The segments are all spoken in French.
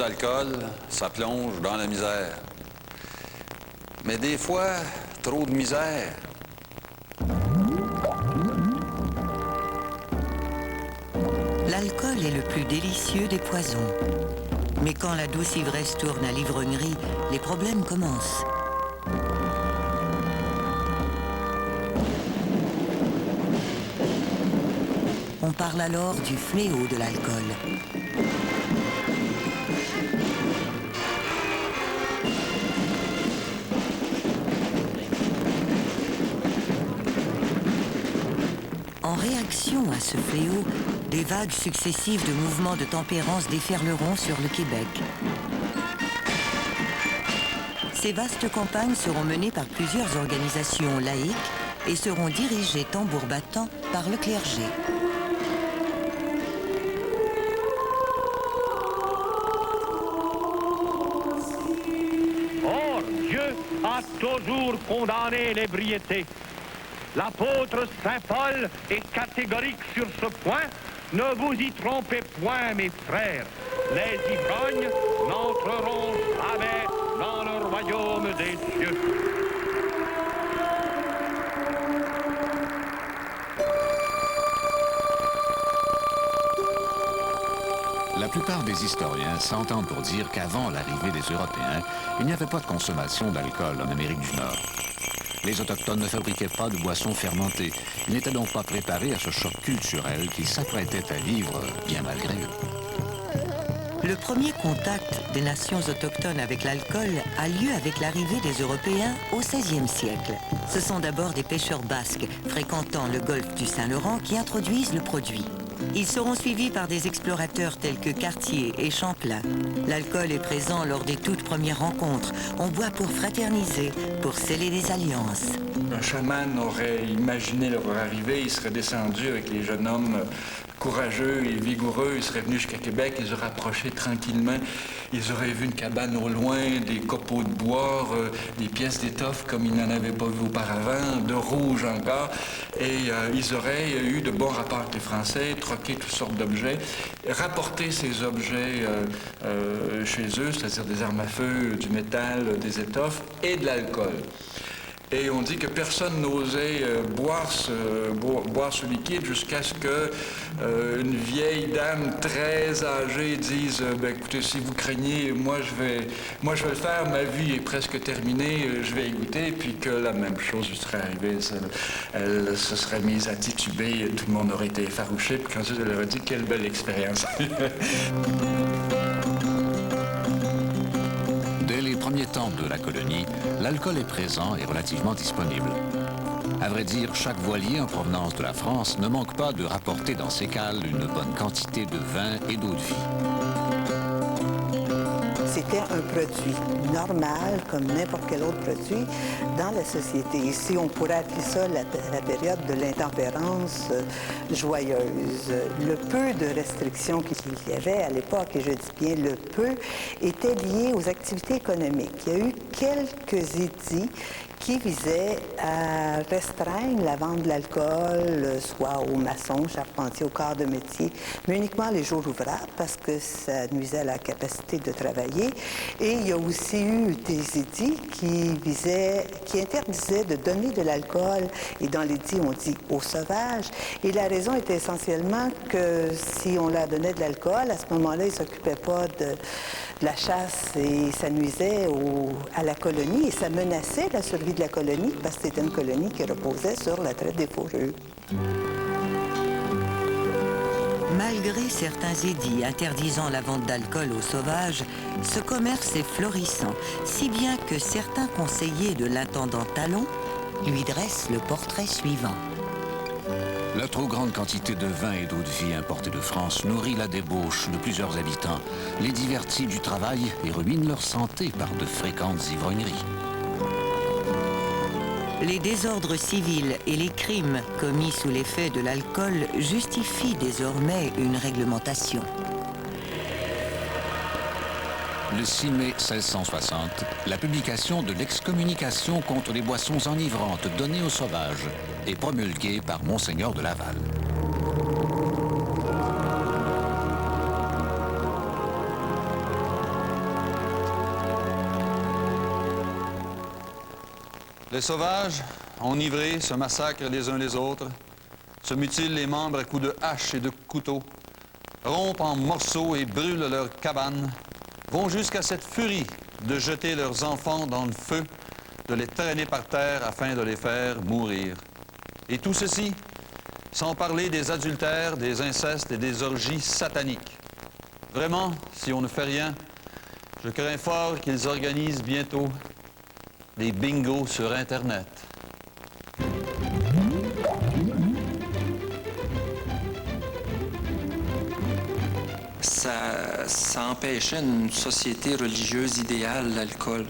d'alcool, ça plonge dans la misère. Mais des fois, trop de misère. L'alcool est le plus délicieux des poisons. Mais quand la douce ivresse tourne à l'ivrognerie, les problèmes commencent. On parle alors du fléau de l'alcool. En réaction à ce fléau, des vagues successives de mouvements de tempérance déferleront sur le Québec. Ces vastes campagnes seront menées par plusieurs organisations laïques et seront dirigées tambour battant par le clergé. Or, Dieu a toujours condamné l'ébriété. L'apôtre Saint Paul est catégorique sur ce point. Ne vous y trompez point, mes frères. Les ivrognes n'entreront jamais dans le royaume des cieux. La plupart des historiens s'entendent pour dire qu'avant l'arrivée des Européens, il n'y avait pas de consommation d'alcool en Amérique du Nord. Les Autochtones ne fabriquaient pas de boissons fermentées. Ils n'étaient donc pas préparés à ce choc culturel qu'ils s'apprêtaient à vivre bien malgré eux. Le premier contact des nations autochtones avec l'alcool a lieu avec l'arrivée des Européens au XVIe siècle. Ce sont d'abord des pêcheurs basques fréquentant le golfe du Saint-Laurent qui introduisent le produit. Ils seront suivis par des explorateurs tels que Cartier et Champlain. L'alcool est présent lors des toutes premières rencontres. On boit pour fraterniser, pour sceller des alliances. Un chaman aurait imaginé leur arrivée, il serait descendu avec les jeunes hommes courageux et vigoureux, ils seraient venus jusqu'à Québec, ils auraient approché tranquillement, ils auraient vu une cabane au loin, des copeaux de bois, des pièces d'étoffe comme ils n'en avaient pas vu auparavant, de rouge encore, et ils auraient eu de bons rapports avec les Français, troqué toutes sortes d'objets, rapporté ces objets chez eux, c'est-à-dire des armes à feu, du métal, des étoffes et de l'alcool. Et on dit que personne n'osait boire ce liquide jusqu'à ce que une vieille dame très âgée dise ben, écoutez, si vous craignez, moi je vais le faire, ma vie est presque terminée, je vais y goûter, puis que la même chose lui serait arrivée. Elle se serait mise à tituber, tout le monde aurait été effarouché, puis ensuite elle aurait dit quelle belle expérience. Dès les premiers temps de la colonie, l'alcool est présent et relativement disponible. À vrai dire, chaque voilier en provenance de la France ne manque pas de rapporter dans ses cales une bonne quantité de vin et d'eau de vie. C'était un produit normal, comme n'importe quel autre produit, dans la société. Ici, on pourrait appeler ça la période de l'intempérance joyeuse. Le peu de restrictions qu'il y avait à l'époque, et je dis bien le peu, était lié aux activités économiques. Il y a eu quelques édits qui visait à restreindre la vente de l'alcool, soit aux maçons, charpentiers, aux corps de métier, mais uniquement les jours ouvrables, parce que ça nuisait à la capacité de travailler. Et il y a aussi eu des édits qui interdisaient de donner de l'alcool, et dans l'édit, on dit aux sauvages. Et la raison était essentiellement que si on leur donnait de l'alcool, à ce moment-là, ils ne s'occupaient pas de la chasse et ça nuisait à la colonie et ça menaçait la survie de la colonie parce que c'était une colonie qui reposait sur la traite des fourrures. Malgré certains édits interdisant la vente d'alcool aux sauvages, ce commerce est florissant, si bien que certains conseillers de l'intendant Talon lui dressent le portrait suivant. La trop grande quantité de vin et d'eau de vie importés de France nourrit la débauche de plusieurs habitants, les divertit du travail et ruine leur santé par de fréquentes ivrogneries. Les désordres civils et les crimes commis sous l'effet de l'alcool justifient désormais une réglementation. Le 6 mai 1660, la publication de l'excommunication contre les boissons enivrantes données aux sauvages est promulguée par Monseigneur de Laval. Les sauvages, enivrés, se massacrent les uns les autres, se mutilent les membres à coups de hache et de couteau, rompent en morceaux et brûlent leurs cabanes, vont jusqu'à cette furie de jeter leurs enfants dans le feu, de les traîner par terre afin de les faire mourir. Et tout ceci, sans parler des adultères, des incestes et des orgies sataniques. Vraiment, si on ne fait rien, je crains fort qu'ils organisent bientôt des bingos sur Internet. Ça empêchait une société religieuse idéale, l'alcool.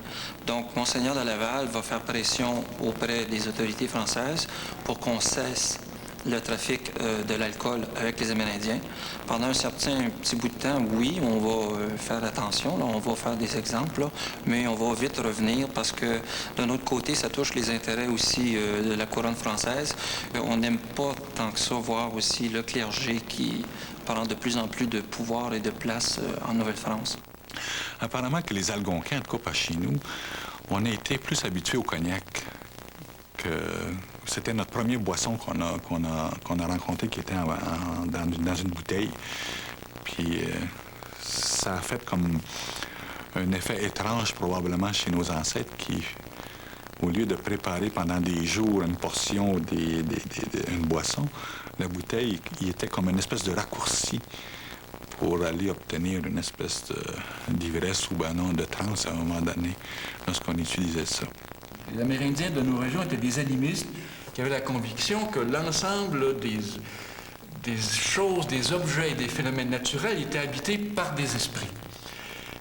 Donc, Monseigneur de Laval va faire pression auprès des autorités françaises pour qu'on cesse le trafic de l'alcool avec les Amérindiens. Pendant un petit bout de temps, oui, on va faire attention, là, on va faire des exemples, là, mais on va vite revenir parce que, d'un autre côté, ça touche les intérêts aussi de la couronne française. On n'aime pas tant que ça voir aussi le clergé qui prend de plus en plus de pouvoir et de place en Nouvelle-France. Apparemment que les Algonquins, en tout cas pas chez nous, on a été plus habitués au cognac. C'était notre première boisson qu'on a rencontrée qui était dans une bouteille. Puis ça a fait comme un effet étrange probablement chez nos ancêtres qui, au lieu de préparer pendant des jours une portion, une boisson, la bouteille, il était comme une espèce de raccourci pour aller obtenir une espèce d'ivresse ou non, de transe à un moment donné lorsqu'on utilisait ça. Les Amérindiens de nos régions étaient des animistes qui avaient la conviction que l'ensemble des choses, des objets et des phénomènes naturels étaient habités par des esprits.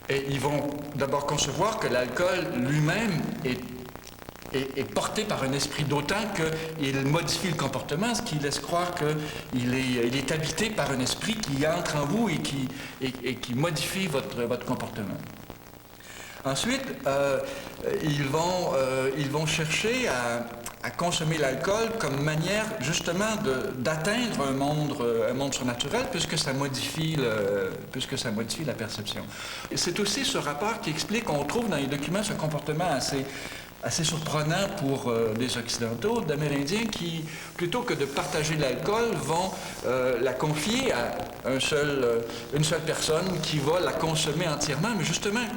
Et ils vont d'abord concevoir que l'alcool lui-même est porté par un esprit, d'autant qu'il modifie le comportement, ce qui laisse croire qu'il est habité par un esprit qui entre en vous et qui modifie votre comportement. Ensuite, ils vont chercher à consommer l'alcool comme manière justement d'atteindre un monde surnaturel puisque ça modifie la perception. C'est aussi ce rapport qui explique, on trouve dans les documents ce comportement assez surprenant pour les Occidentaux, d'Amérindiens qui, plutôt que de partager l'alcool, vont la confier à une seule personne qui va la consommer entièrement, mais justement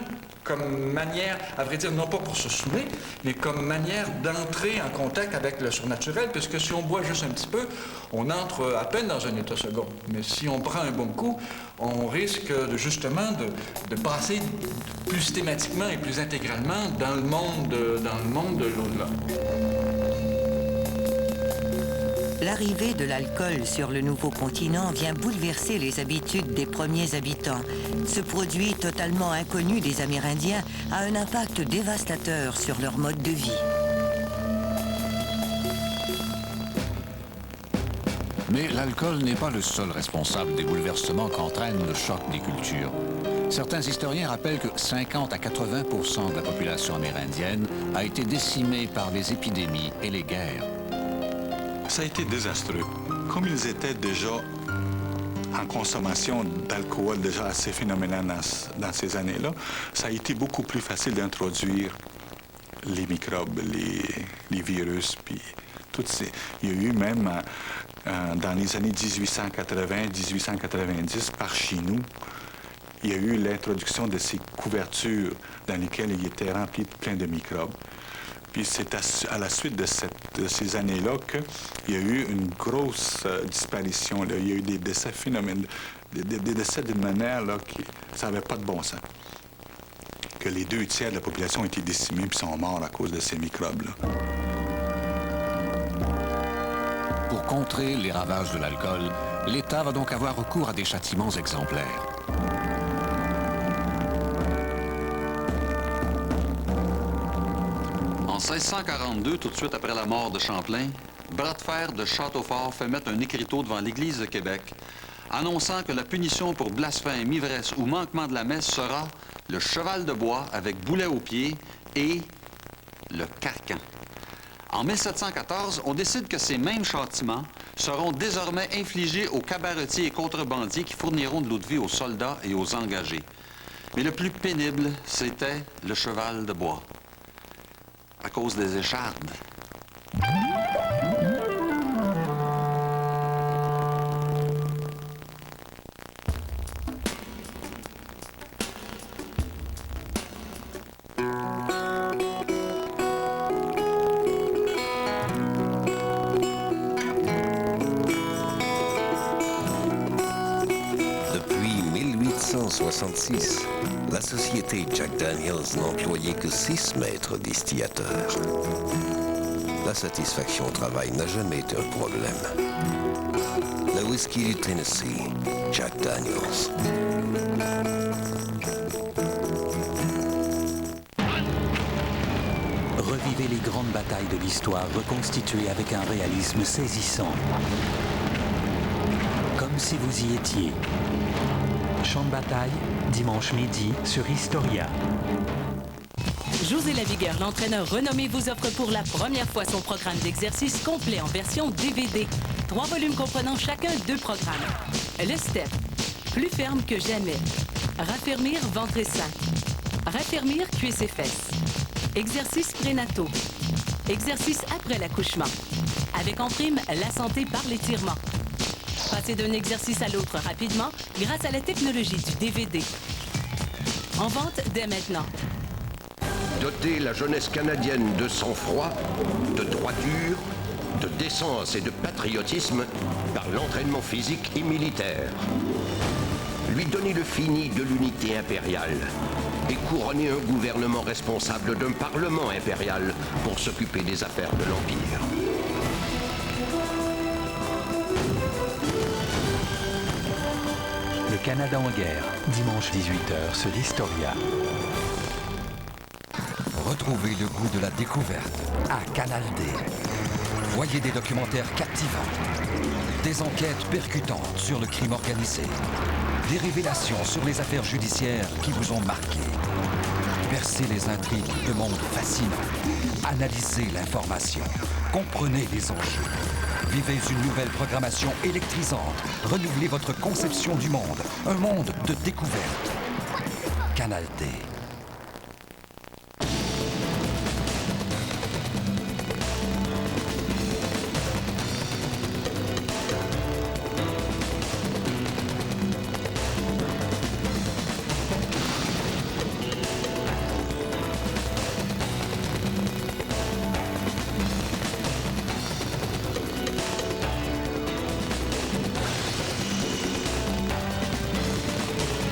comme manière, à vrai dire, non pas pour se saouler, mais comme manière d'entrer en contact avec le surnaturel, puisque si on boit juste un petit peu, on entre à peine dans un état second. Mais si on prend un bon coup, on risque justement de passer plus systématiquement et plus intégralement dans le monde de l'au-delà. L'arrivée de l'alcool sur le nouveau continent vient bouleverser les habitudes des premiers habitants. Ce produit totalement inconnu des Amérindiens a un impact dévastateur sur leur mode de vie. Mais l'alcool n'est pas le seul responsable des bouleversements qu'entraîne le choc des cultures. Certains historiens rappellent que 50 à 80% de la population amérindienne a été décimée par les épidémies et les guerres. Ça a été désastreux. Comme ils étaient déjà en consommation d'alcool déjà assez phénoménale dans ces années-là, ça a été beaucoup plus facile d'introduire les microbes, les virus, puis toutes ces... Il y a eu même dans les années 1880-1890, par chez nous, il y a eu l'introduction de ces couvertures dans lesquelles il était rempli de plein de microbes. Puis c'est à la suite de ces années-là qu'il y a eu une grosse disparition. Là. Il y a eu des décès phénoménaux, des décès d'une manière là, qui ça n'avait pas de bon sens. Que les 2 tiers de la population ont été décimés puis sont morts à cause de ces microbes-là. Pour contrer les ravages de l'alcool, l'État va donc avoir recours à des châtiments exemplaires. En 1642, tout de suite après la mort de Champlain, Bras de Fer de Châteaufort fait mettre un écriteau devant l'Église de Québec, annonçant que la punition pour blasphème, ivresse ou manquement de la messe sera le cheval de bois avec boulet au pied et le carcan. En 1714, on décide que ces mêmes châtiments seront désormais infligés aux cabaretiers et contrebandiers qui fourniront de l'eau de vie aux soldats et aux engagés. Mais le plus pénible, c'était le cheval de bois. à cause des échardes. Depuis 1866, la société Jack Daniels n'employait que 6 maîtres distillateurs. La satisfaction au travail n'a jamais été un problème. Le whisky du Tennessee, Jack Daniels. Revivez les grandes batailles de l'histoire reconstituées avec un réalisme saisissant. Comme si vous y étiez. Champ de bataille, dimanche midi sur Historia. José Lavigueur, l'entraîneur renommé, vous offre pour la première fois son programme d'exercice complet en version DVD. 3 volumes comprenant chacun 2 programmes. Le step, plus ferme que jamais. Raffermir ventre et sein. Raffermir cuisses et fesses. Exercices prénataux. Exercices après l'accouchement. Avec en prime la santé par l'étirement. Passez d'un exercice à l'autre rapidement grâce à la technologie du DVD. En vente dès maintenant. Doter la jeunesse canadienne de sang-froid, de droiture, de décence et de patriotisme par l'entraînement physique et militaire. Lui donner le fini de l'unité impériale et couronner un gouvernement responsable d'un parlement impérial pour s'occuper des affaires de l'Empire. Le Canada en guerre, dimanche 18h sur Historia. Retrouvez le goût de la découverte à Canal D. Voyez des documentaires captivants, des enquêtes percutantes sur le crime organisé, des révélations sur les affaires judiciaires qui vous ont marqué. Percez les intrigues de monde fascinant. Analysez l'information. Comprenez les enjeux. Vivez une nouvelle programmation électrisante. Renouvelez votre conception du monde. Un monde de découverte. Canal D.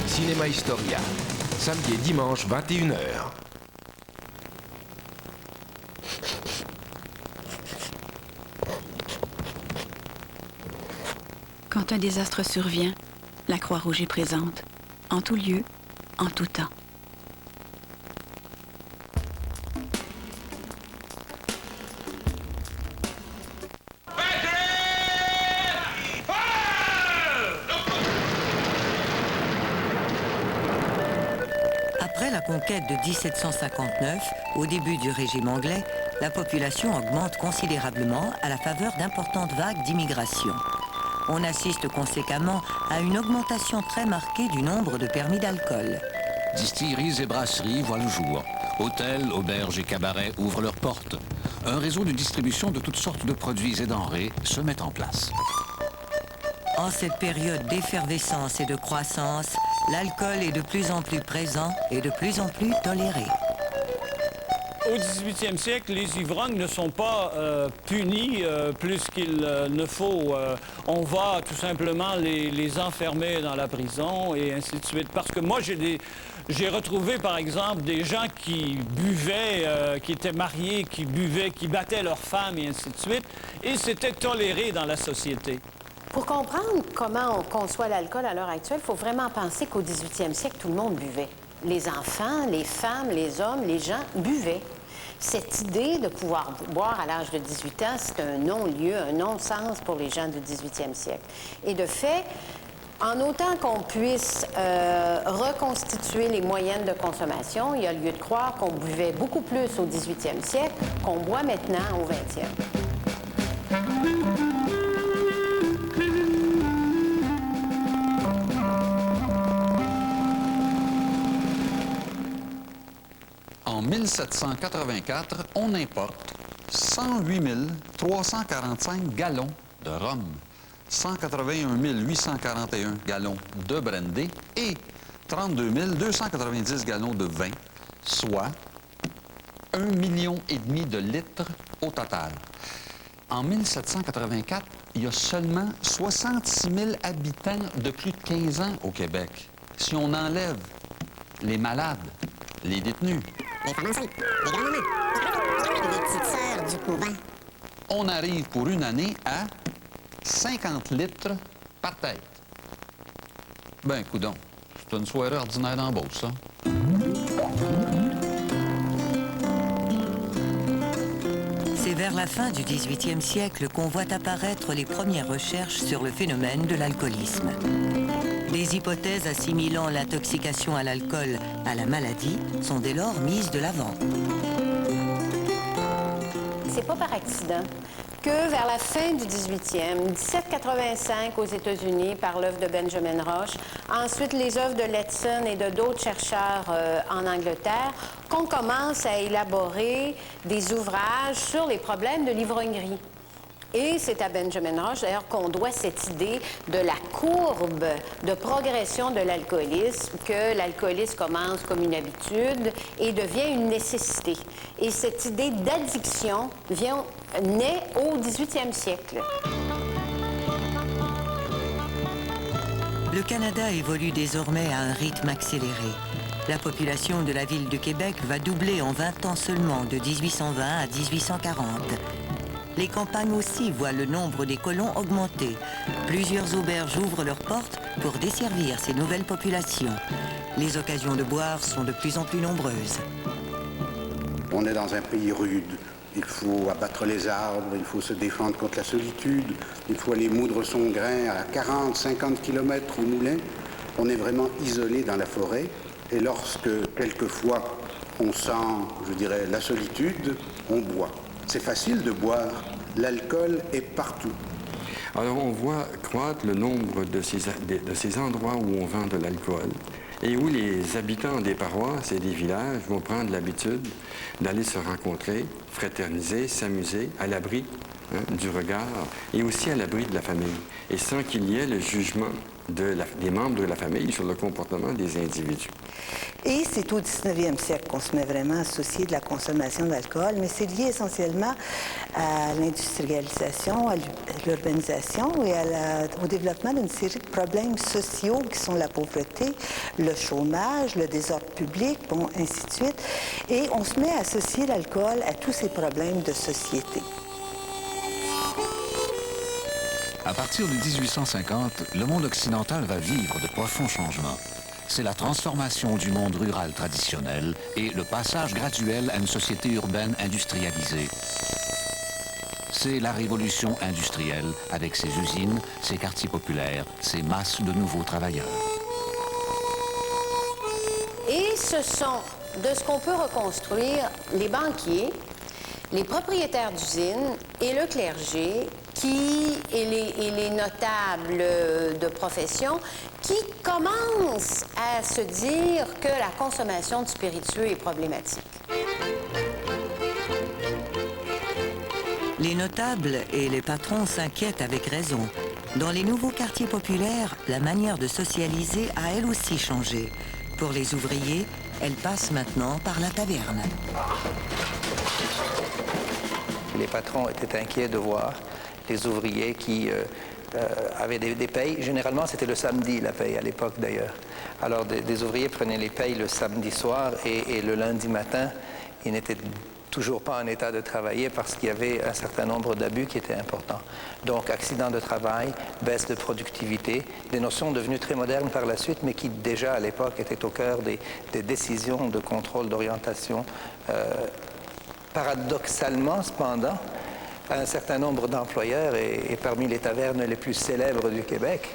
Cinéma Historia, samedi et dimanche 21h. Quand un désastre survient, la Croix-Rouge est présente, en tout lieu, en tout temps. Après la conquête de 1759, au début du régime anglais, la population augmente considérablement à la faveur d'importantes vagues d'immigration. On assiste conséquemment à une augmentation très marquée du nombre de permis d'alcool. Distilleries et brasseries voient le jour. Hôtels, auberges et cabarets ouvrent leurs portes. Un réseau de distribution de toutes sortes de produits et denrées se met en place. En cette période d'effervescence et de croissance, l'alcool est de plus en plus présent et de plus en plus toléré. Au XVIIIe siècle, les ivrognes ne sont pas punis plus qu'il ne faut. On va tout simplement les enfermer dans la prison et ainsi de suite. Parce que moi, j'ai retrouvé, par exemple, des gens qui buvaient, qui étaient mariés, qui buvaient, qui battaient leurs femmes et ainsi de suite. Et c'était toléré dans la société. Pour comprendre comment on conçoit l'alcool à l'heure actuelle, il faut vraiment penser qu'au 18e siècle, tout le monde buvait. Les enfants, les femmes, les hommes, les gens buvaient. Cette idée de pouvoir boire à l'âge de 18 ans, c'est un non-lieu, un non-sens pour les gens du 18e siècle. Et de fait, en autant qu'on puisse reconstituer les moyennes de consommation, il y a lieu de croire qu'on buvait beaucoup plus au 18e siècle qu'on boit maintenant au 20e. En En 1784, on importe 108 345 gallons de rhum, 181 841 gallons de brandy et 32 290 gallons de vin, soit 1,5 million de litres au total. En 1784, il y a seulement 66 000 habitants de plus de 15 ans au Québec. Si on enlève les malades, les détenus, les femmes enceintes, les grands-mamans, les petites sœurs du couvent, on arrive pour une année à 50 litres par tête. Ben, coudonc, c'est une soirée ordinaire dans Beauce, ça. C'est vers la fin du 18e siècle qu'on voit apparaître les premières recherches sur le phénomène de l'alcoolisme. Les hypothèses assimilant l'intoxication à l'alcool à la maladie sont dès lors mises de l'avant. C'est pas par accident que vers la fin du 18e, 1785 aux États-Unis par l'œuvre de Benjamin Rush, ensuite les œuvres de Letson et de d'autres chercheurs en Angleterre, qu'on commence à élaborer des ouvrages sur les problèmes de l'ivrognerie. Et c'est à Benjamin Rush, d'ailleurs, qu'on doit cette idée de la courbe de progression de l'alcoolisme, que l'alcoolisme commence comme une habitude et devient une nécessité. Et cette idée d'addiction naît au 18e siècle. Le Canada évolue désormais à un rythme accéléré. La population de la ville de Québec va doubler en 20 ans seulement, de 1820 à 1840. Les campagnes aussi voient le nombre des colons augmenter. Plusieurs auberges ouvrent leurs portes pour desservir ces nouvelles populations. Les occasions de boire sont de plus en plus nombreuses. On est dans un pays rude. Il faut abattre les arbres, il faut se défendre contre la solitude, il faut aller moudre son grain à 40, 50 km au moulin. On est vraiment isolé dans la forêt. Et lorsque, quelquefois, on sent, je dirais, la solitude, on boit. C'est facile de boire. L'alcool est partout. Alors, on voit croître le nombre de ces endroits où on vend de l'alcool et où les habitants des paroisses et des villages vont prendre l'habitude d'aller se rencontrer, fraterniser, s'amuser à l'abri du regard et aussi à l'abri de la famille, et sans qu'il y ait le jugement des membres de la famille sur le comportement des individus. Et c'est au 19e siècle qu'on se met vraiment associé de la consommation d'alcool, mais c'est lié essentiellement à l'industrialisation, à l'urbanisation et au développement d'une série de problèmes sociaux qui sont la pauvreté, le chômage, le désordre public, bon, ainsi de suite. Et on se met à associer l'alcool à tous ces problèmes de société. À partir de 1850, le monde occidental va vivre de profonds changements. C'est la transformation du monde rural traditionnel et le passage graduel à une société urbaine industrialisée. C'est la révolution industrielle avec ses usines, ses quartiers populaires, ses masses de nouveaux travailleurs. Et ce sont, de ce qu'on peut reconstruire, les banquiers, les propriétaires d'usines et le clergé et les notables de profession qui commencent à se dire que la consommation de spiritueux est problématique. Les notables et les patrons s'inquiètent avec raison. Dans les nouveaux quartiers populaires, la manière de socialiser a elle aussi changé. Pour les ouvriers, elle passe maintenant par la taverne. Les patrons étaient inquiets de voir les ouvriers qui avaient des payes. Généralement, c'était le samedi, la paye, à l'époque d'ailleurs. Alors, des ouvriers prenaient les payes le samedi soir et le lundi matin, ils n'étaient toujours pas en état de travailler parce qu'il y avait un certain nombre d'abus qui étaient importants. Donc, accident de travail, baisse de productivité, des notions devenues très modernes par la suite, mais qui déjà à l'époque étaient au cœur des décisions de contrôle d'orientation. Paradoxalement, cependant, un certain nombre d'employeurs, et parmi les tavernes les plus célèbres du Québec,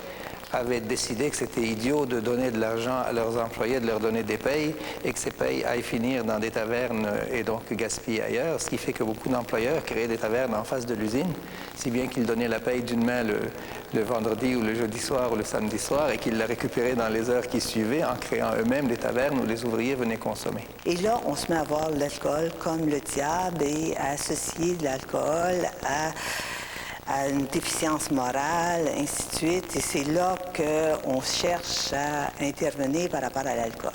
avaient décidé que c'était idiot de donner de l'argent à leurs employés, de leur donner des payes, et que ces payes aillent finir dans des tavernes et donc gaspillées ailleurs, ce qui fait que beaucoup d'employeurs créaient des tavernes en face de l'usine, si bien qu'ils donnaient la paye d'une main le vendredi ou le jeudi soir ou le samedi soir, et qu'ils la récupéraient dans les heures qui suivaient en créant eux-mêmes des tavernes où les ouvriers venaient consommer. Et là, on se met à voir l'alcool comme le diable et à associer l'alcool à une déficience morale, ainsi de suite. Et c'est là qu'on cherche à intervenir par rapport à l'alcool.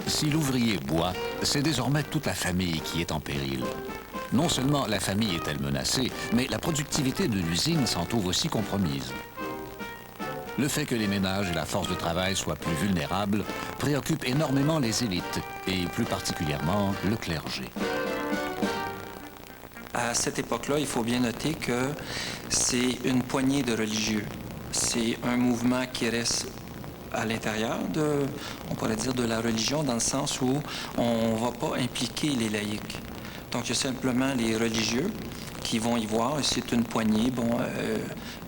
Si l'ouvrier boit, c'est désormais toute la famille qui est en péril. Non seulement la famille est-elle menacée, mais la productivité de l'usine s'en trouve aussi compromise. Le fait que les ménages et la force de travail soient plus vulnérables préoccupe énormément les élites, et plus particulièrement le clergé. À cette époque-là, il faut bien noter que c'est une poignée de religieux. C'est un mouvement qui reste à l'intérieur on pourrait dire, de la religion, dans le sens où on ne va pas impliquer les laïcs. Donc, il y a simplement les religieux qui vont y voir. C'est une poignée. Bon,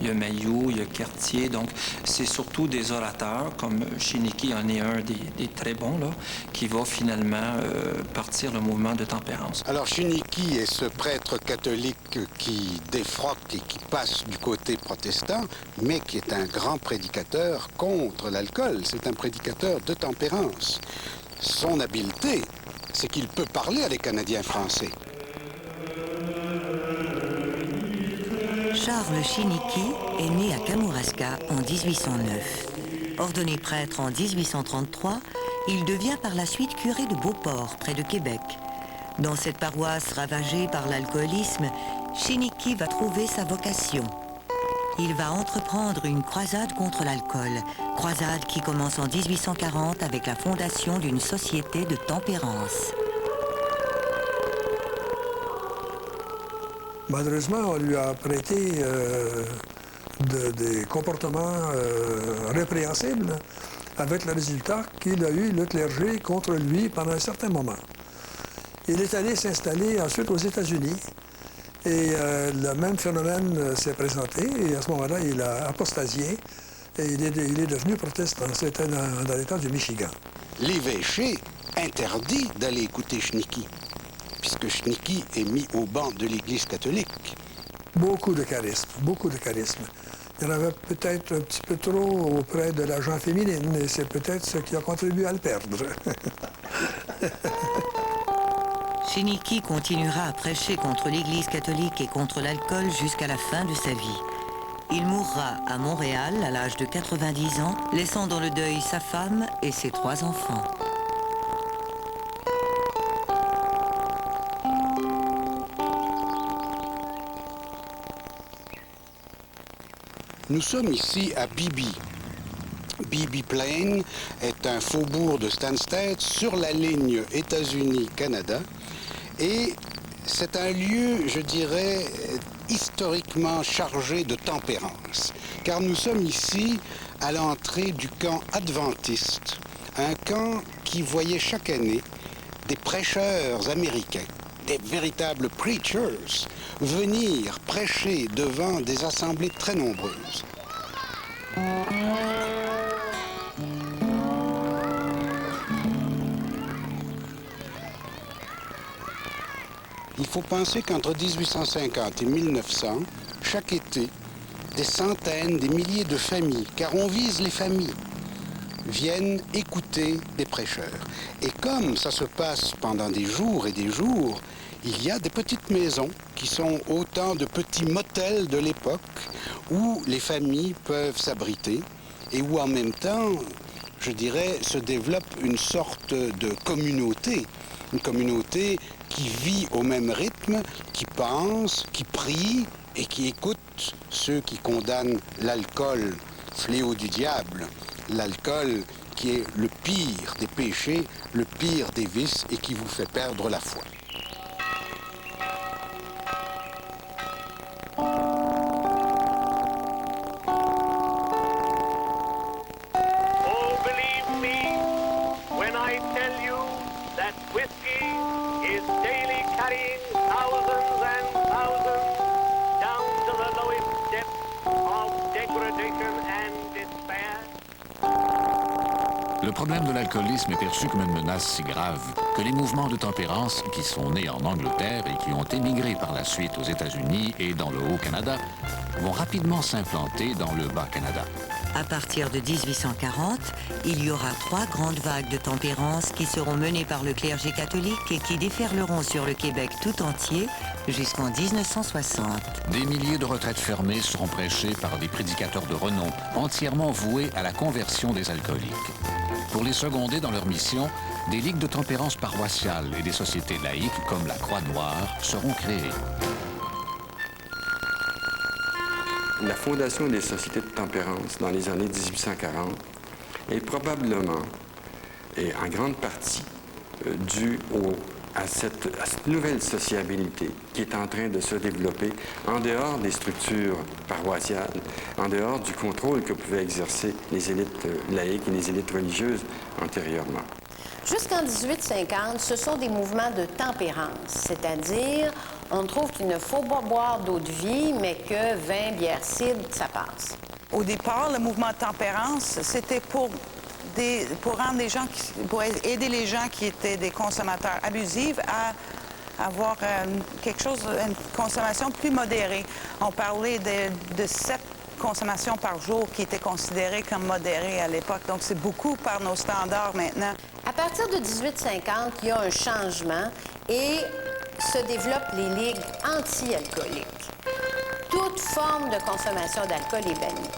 il y a Mailloux, il y a Cartier. Donc, c'est surtout des orateurs, comme Chéniky en est un des très bons, là, qui va finalement partir le mouvement de tempérance. Alors, Chéniky est ce prêtre catholique qui défroque et qui passe du côté protestant, mais qui est un grand prédicateur contre l'alcool. C'est un prédicateur de tempérance. Son habileté, c'est qu'il peut parler à des Canadiens français. Charles Chéniky est né à Kamouraska en 1809. Ordonné prêtre en 1833, il devient par la suite curé de Beauport, près de Québec. Dans cette paroisse ravagée par l'alcoolisme, Chéniky va trouver sa vocation. Il va entreprendre une croisade contre l'alcool, croisade qui commence en 1840 avec la fondation d'une société de tempérance. Malheureusement, on lui a prêté des comportements répréhensibles, avec le résultat qu'il a eu le clergé contre lui pendant un certain moment. Il est allé s'installer ensuite aux États-Unis et le même phénomène s'est présenté et à ce moment-là, il a apostasié et il est devenu protestant. C'était dans l'État du Michigan. L'évêché interdit d'aller écouter Chéniky, puisque Chéniky est mis au banc de l'Église catholique. Beaucoup de charisme, beaucoup de charisme. Il y en avait peut-être un petit peu trop auprès de la gent féminine, et c'est peut-être ce qui a contribué à le perdre. Chéniky continuera à prêcher contre l'Église catholique et contre l'alcool jusqu'à la fin de sa vie. Il mourra à Montréal à l'âge de 90 ans, laissant dans le deuil sa femme et ses 3 enfants. Nous sommes ici à Beebe. Beebe Plain est un faubourg de Stansted sur la ligne États-Unis-Canada et c'est un lieu, je dirais, historiquement chargé de tempérance, car nous sommes ici à l'entrée du camp adventiste, un camp qui voyait chaque année des prêcheurs américains, des véritables preachers, venir prêcher devant des assemblées très nombreuses. Il faut penser qu'entre 1850 et 1900, chaque été, des centaines, des milliers de familles, car on vise les familles, viennent écouter des prêcheurs. Et comme ça se passe pendant des jours et des jours, il y a des petites maisons qui sont autant de petits motels de l'époque où les familles peuvent s'abriter et où en même temps, je dirais, se développe une sorte de communauté. Une communauté qui vit au même rythme, qui pense, qui prie et qui écoute ceux qui condamnent l'alcool, fléau du diable. L'alcool qui est le pire des péchés, le pire des vices et qui vous fait perdre la foi. Is daily carrying thousands and thousands down Le problème de l'alcoolisme est perçu comme une menace si grave que les mouvements de tempérance qui sont nés en Angleterre et qui ont émigré par la suite aux États-Unis et dans le Haut-Canada vont rapidement s'implanter dans le Bas-Canada. À partir de 1840, il y aura 3 grandes vagues de tempérance qui seront menées par le clergé catholique et qui déferleront sur le Québec tout entier jusqu'en 1960. Des milliers de retraites fermées seront prêchées par des prédicateurs de renom entièrement voués à la conversion des alcooliques. Pour les seconder dans leur mission, des ligues de tempérance paroissiales et des sociétés laïques comme la Croix-Noire seront créées. La fondation des sociétés de tempérance dans les années 1840 est probablement et en grande partie due à cette nouvelle sociabilité qui est en train de se développer en dehors des structures paroissiales, en dehors du contrôle que pouvaient exercer les élites laïques et les élites religieuses antérieurement. Jusqu'en 1850, ce sont des mouvements de tempérance, c'est-à-dire on trouve qu'il ne faut pas boire d'eau de vie, mais que vin, bière, cidre, ça passe. Au départ, le mouvement de tempérance, c'était pour rendre les gens, pour aider les gens qui étaient des consommateurs abusifs à avoir quelque chose, une consommation plus modérée. On parlait de 7 consommations par jour qui étaient considérées comme modérées à l'époque. Donc, c'est beaucoup par nos standards maintenant. À partir de 1850, il y a un changement et se développent les ligues anti-alcooliques. Toute forme de consommation d'alcool est bannie.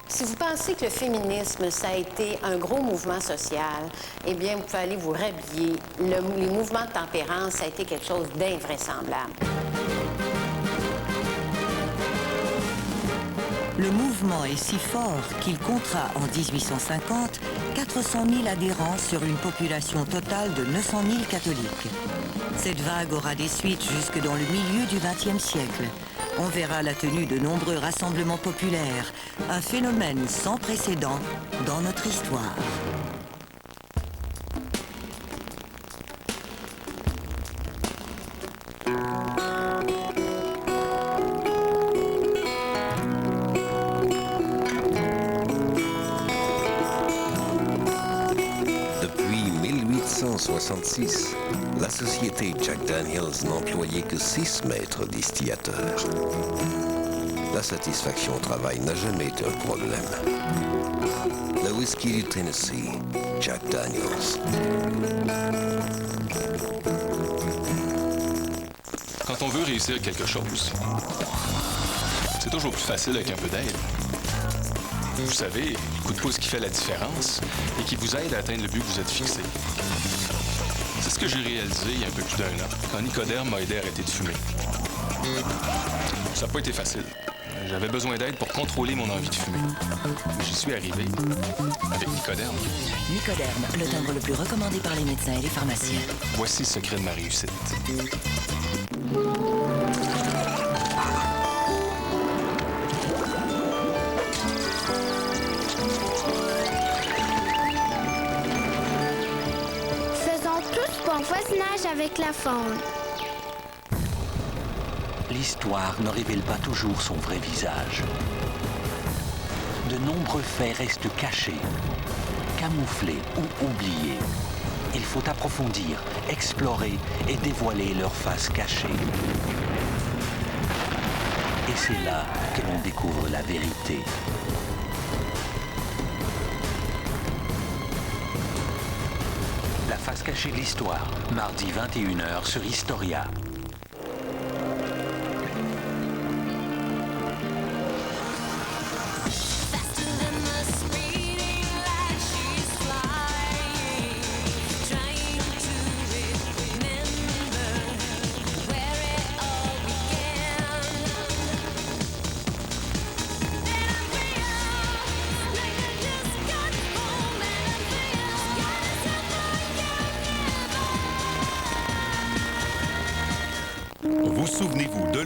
Si vous pensez que le féminisme, ça a été un gros mouvement social, eh bien, vous pouvez aller vous rhabiller. Les mouvements de tempérance, ça a été quelque chose d'invraisemblable. Le mouvement est si fort qu'il comptera en 1850 400 000 adhérents sur une population totale de 900 000 catholiques. Cette vague aura des suites jusque dans le milieu du XXe siècle. On verra la tenue de nombreux rassemblements populaires, un phénomène sans précédent dans notre histoire. Depuis 1866, la société Jack Daniels n'employait que 6 maîtres distillateurs. La satisfaction au travail n'a jamais été un problème. Le whisky du Tennessee, Jack Daniels. Quand on veut réussir quelque chose, c'est toujours plus facile avec un peu d'aide. Vous savez, le coup de pouce qui fait la différence et qui vous aide à atteindre le but que vous êtes fixé. C'est ce que j'ai réalisé il y a un peu plus d'1 an, quand Nicodème m'a aidé à arrêter de fumer. Ça n'a pas été facile. J'avais besoin d'aide pour contrôler mon envie de fumer. J'y suis arrivé avec Nicodème. Nicodème, le timbre le plus recommandé par les médecins et les pharmaciens. Voici le secret de ma réussite. Faisons tous bon voisinage avec la faune. L'histoire ne révèle pas toujours son vrai visage. De nombreux faits restent cachés, camouflés ou oubliés. Il faut approfondir, explorer et dévoiler leurs faces cachées. Et c'est là que l'on découvre la vérité. La face cachée de l'histoire, mardi 21h sur Historia.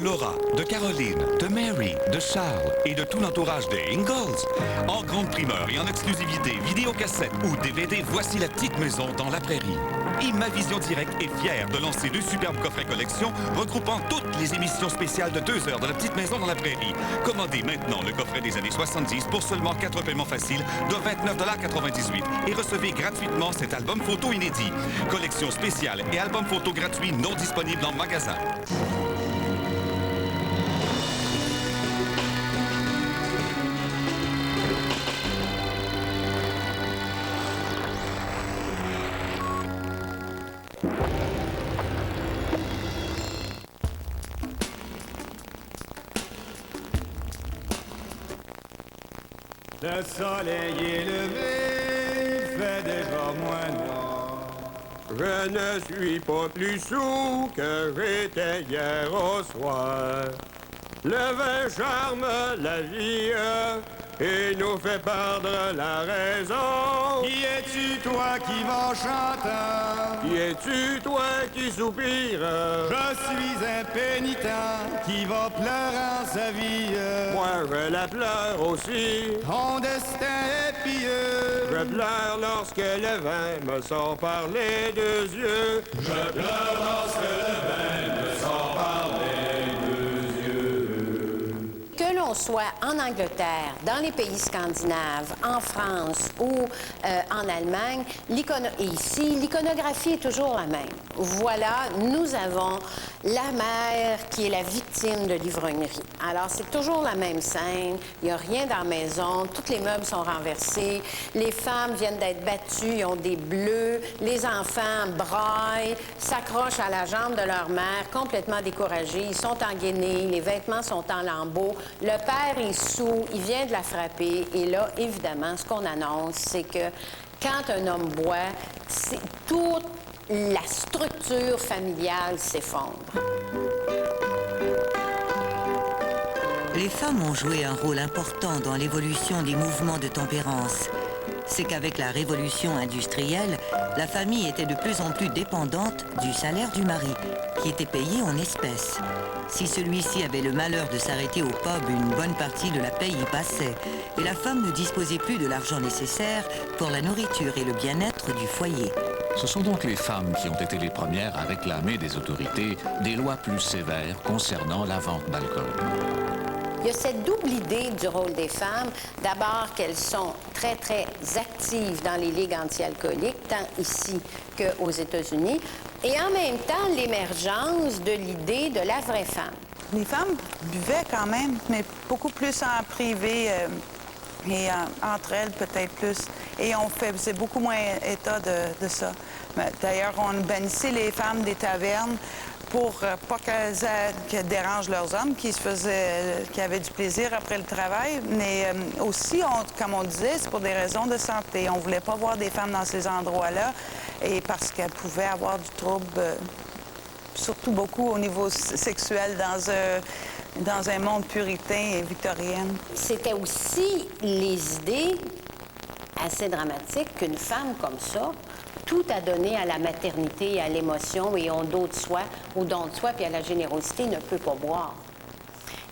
Laura, de Caroline, de Mary, de Charles et de tout l'entourage des Ingalls. En grande primeur et en exclusivité, vidéocassette ou DVD, voici La Petite Maison dans la Prairie. Imavision Direct est fière de lancer 2 superbes coffrets collection regroupant toutes les émissions spéciales de 2 heures de La Petite Maison dans la Prairie. Commandez maintenant le coffret des années 70 pour seulement 4 paiements faciles de 29,98 $ et recevez gratuitement cet album photo inédit. Collection spéciale et album photo gratuit non disponible en magasin. Le soleil est levé, il fait déjà moins noir. Je ne suis pas plus saoul que j'étais hier au soir. Le vin charme la vie et nous fait perdre la raison. Qui es-tu, toi, qui vas chantant? Qui es-tu, toi, qui soupire? Je suis un pénitent qui va pleurer en sa vie. Moi, je la pleure aussi. Ton destin est pieux. Je pleure lorsque le vin me sort par les 2 yeux. Je pleure lorsque le vin me sort par les 2 yeux. Que l'on soit en Angleterre, dans les pays scandinaves, en France ou en Allemagne, et ici, l'iconographie est toujours la même. Voilà, nous avons la mère qui est la victime de l'ivrognerie. Alors, c'est toujours la même scène. Il n'y a rien dans la maison. Tous les meubles sont renversés. Les femmes viennent d'être battues. Ils ont des bleus. Les enfants braillent, s'accrochent à la jambe de leur mère, complètement découragés. Ils sont engainés. Les vêtements sont en lambeaux. Le père est saoul. Il vient de la frapper. Et là, évidemment, ce qu'on annonce, c'est que quand un homme boit, toute la structure familiale s'effondre. Les femmes ont joué un rôle important dans l'évolution des mouvements de tempérance. C'est qu'avec la révolution industrielle, la famille était de plus en plus dépendante du salaire du mari, qui était payé en espèces. Si celui-ci avait le malheur de s'arrêter au pub, une bonne partie de la paye y passait, et la femme ne disposait plus de l'argent nécessaire pour la nourriture et le bien-être du foyer. Ce sont donc les femmes qui ont été les premières à réclamer des autorités des lois plus sévères concernant la vente d'alcool. Il y a cette double idée du rôle des femmes. D'abord qu'elles sont très, très actives dans les ligues anti-alcooliques, tant ici qu'aux États-Unis, et en même temps l'émergence de l'idée de la vraie femme. Les femmes buvaient quand même, mais beaucoup plus en privé et entre elles peut-être plus. Et on faisait beaucoup moins état de ça. D'ailleurs, on bannissait les femmes des tavernes pour pas qu'elles dérangent leurs hommes qui avaient du plaisir après le travail. Mais aussi, comme on disait, c'est pour des raisons de santé. On voulait pas voir des femmes dans ces endroits-là et parce qu'elles pouvaient avoir du trouble, surtout beaucoup au niveau sexuel dans un monde puritain et victorien. C'était aussi les idées assez dramatiques qu'une femme comme ça, tout a donné à la maternité, à l'émotion et au don de soi, puis à la générosité, ne peut pas boire.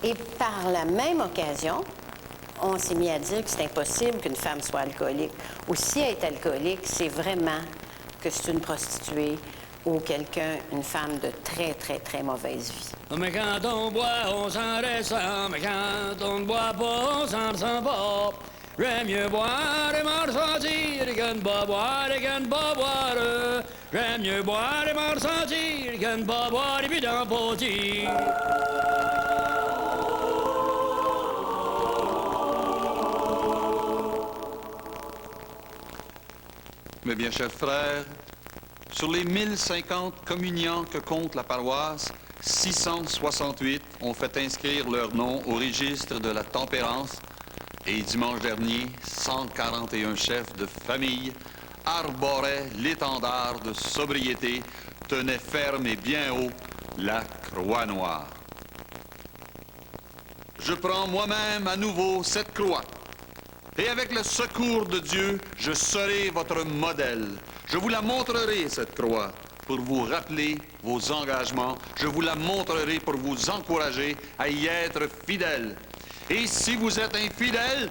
Et par la même occasion, on s'est mis à dire que c'est impossible qu'une femme soit alcoolique. Ou si elle est alcoolique, c'est vraiment que c'est une prostituée ou quelqu'un, une femme de très, très, très mauvaise vie. Mais quand on boit, on s'en ressent, mais quand on ne boit pas, on s'en ressent pas. J'aime mieux boire et m'en ressentir que ne pas boire et que ne pas boire. J'aime mieux boire et m'en ressentir que ne pas boire et puis d'en pâtir. Mes bien chers frères, sur les 1050 communiants que compte la paroisse, 668 ont fait inscrire leur nom au registre de la tempérance. Et dimanche dernier, 141 chefs de famille arboraient l'étendard de sobriété, tenaient ferme et bien haut la croix noire. Je prends moi-même à nouveau cette croix, et avec le secours de Dieu, je serai votre modèle. Je vous la montrerai, cette croix. pour vous rappeler vos engagements. Je vous la montrerai pour vous encourager à y être fidèle. Et si vous êtes infidèle,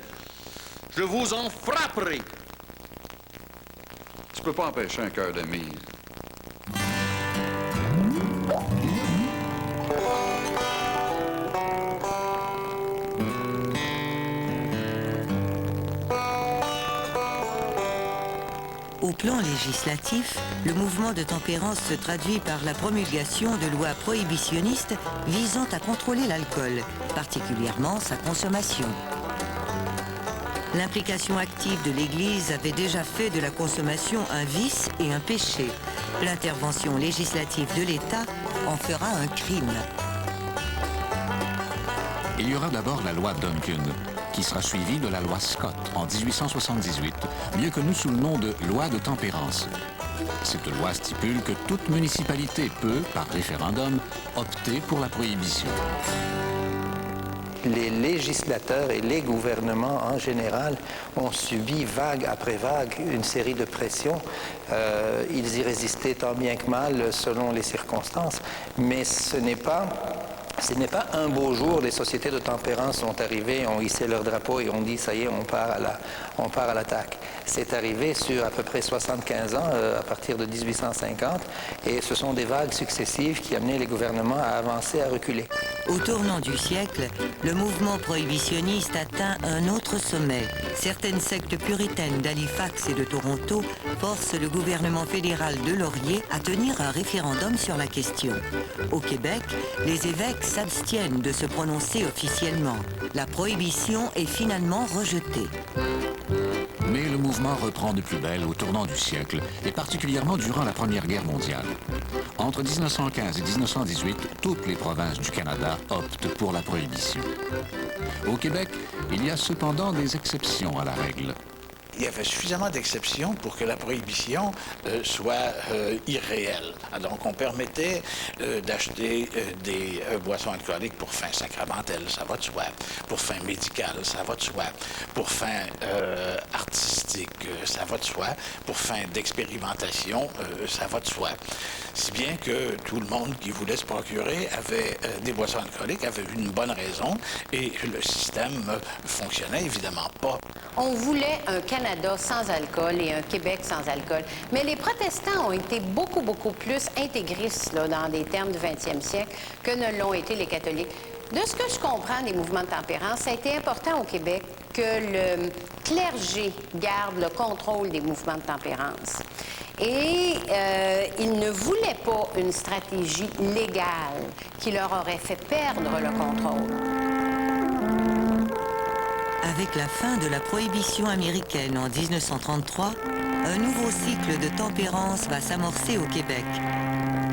je vous en frapperai. Tu peux pas empêcher un cœur d'aimer. Au plan législatif, le mouvement de tempérance se traduit par la promulgation de lois prohibitionnistes visant à contrôler l'alcool, particulièrement sa consommation. L'implication active de l'Église avait déjà fait de la consommation un vice et un péché. L'intervention législative de l'État en fera un crime. Il y aura d'abord la loi Duncan, qui sera suivie de la loi Scott en 1878, mieux connue sous le nom de loi de tempérance. Cette loi stipule que toute municipalité peut, par référendum, opter pour la prohibition. Les législateurs et les gouvernements en général ont subi vague après vague une série de pressions. Ils y résistaient tant bien que mal selon les circonstances, mais ce n'est pas un beau jour, les sociétés de tempérance sont arrivées, ont hissé leur drapeau et ont dit « ça y est, on part à l'attaque ». C'est arrivé sur à peu près 75 ans, à partir de 1850, et ce sont des vagues successives qui amenaient les gouvernements à avancer, à reculer. Au tournant du siècle, le mouvement prohibitionniste atteint un autre sommet. Certaines sectes puritaines d'Halifax et de Toronto forcent le gouvernement fédéral de Laurier à tenir un référendum sur la question. Au Québec, les évêques s'abstiennent de se prononcer officiellement. La prohibition est finalement rejetée. Mais le mouvement reprend de plus belle au tournant du siècle, et particulièrement durant la Première Guerre mondiale. Entre 1915 et 1918, toutes les provinces du Canada optent pour la prohibition. Au Québec, il y a cependant des exceptions à la règle. Il y avait suffisamment d'exceptions pour que la prohibition soit irréelle. Donc, on permettait d'acheter des boissons alcooliques pour fin sacramentelle, ça va de soi. Pour fin médicale, ça va de soi. Pour fin artistique, ça va de soi. Pour fin d'expérimentation, ça va de soi. Si bien que tout le monde qui voulait se procurer avait des boissons alcooliques, avait une bonne raison, et le système fonctionnait évidemment pas. On voulait un Canada sans alcool et un Québec sans alcool. Mais les protestants ont été beaucoup plus intégristes là, dans des termes du 20e siècle que ne l'ont été les catholiques. De ce que je comprends des mouvements de tempérance, ça a été important au Québec que le clergé garde le contrôle des mouvements de tempérance. Et ils ne voulaient pas une stratégie légale qui leur aurait fait perdre le contrôle. Avec la fin de la prohibition américaine en 1933, un nouveau cycle de tempérance va s'amorcer au Québec.